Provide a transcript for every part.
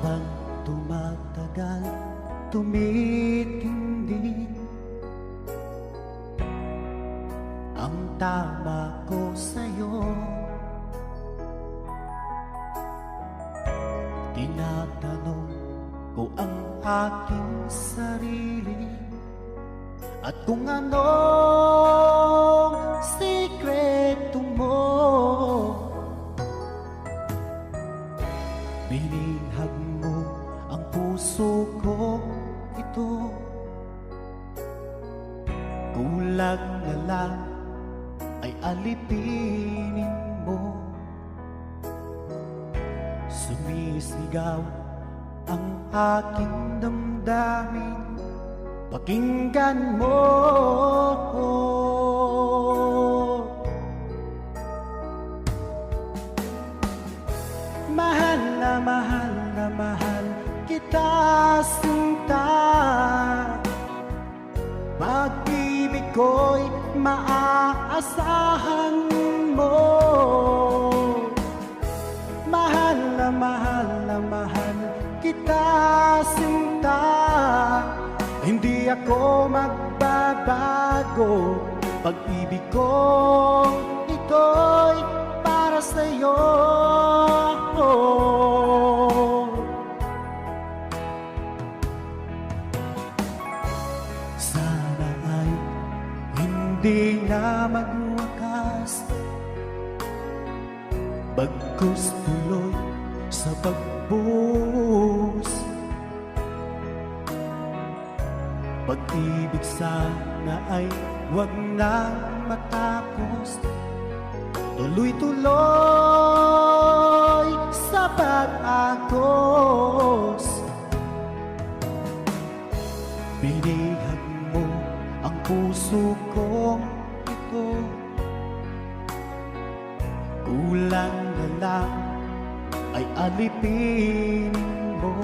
Habang tumatagal, tumitindi ang tama ko sa'yo. Tinatanong ko ang aking sarili at kung anong sikreto mo. Binihag mo ang puso ko ito. Kulang na lang ay alipinin mo. Sumisigaw ang aking damdamin, pakinggan mo. Mahal na mahal na mahal kita, sinta. Pag-ibig ko'y maaasahan mo. Mahal na mahal na mahal kita, sinta. Hindi ako magbabago. Pag-ibig ko ito'y para sa'yo. Sana ay hindi na magwakas, bagkus tuloy sa pagbuhos. Pag-ibig sana ay wag nang matapos, tuloy-tuloy sa pag-agos. Binihag mo ang puso kong ito. Kulang na lang ay alipin mo.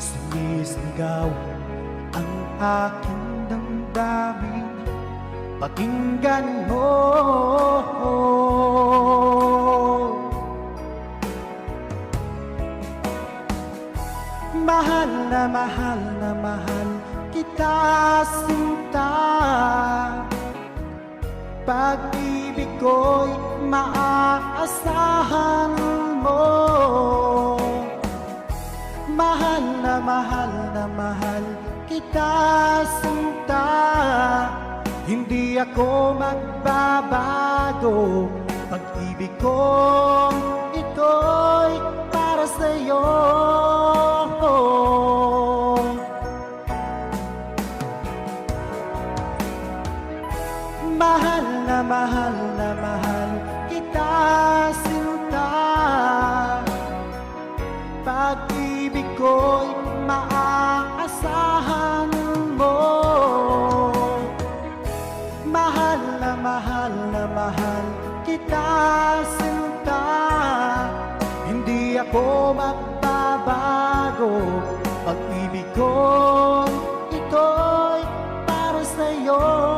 Sumisigaw ang aking damdamin, pakinggan mo. Mahal na mahal na mahal kita, sinta. Pag-ibig ko'y maaasahan mo. Mahal na mahal na mahal kita, sinta. Hindi ako magbabago. Pag-ibig ko ito'y para sa'yo. Mahal na mahal na mahal kita, sinta. Pag-ibig ko'y maaasahan mo. Mahal na mahal na mahal kita, sinta. Hindi ako magbabago. Pag-ibig ko ito'y para sa'yo.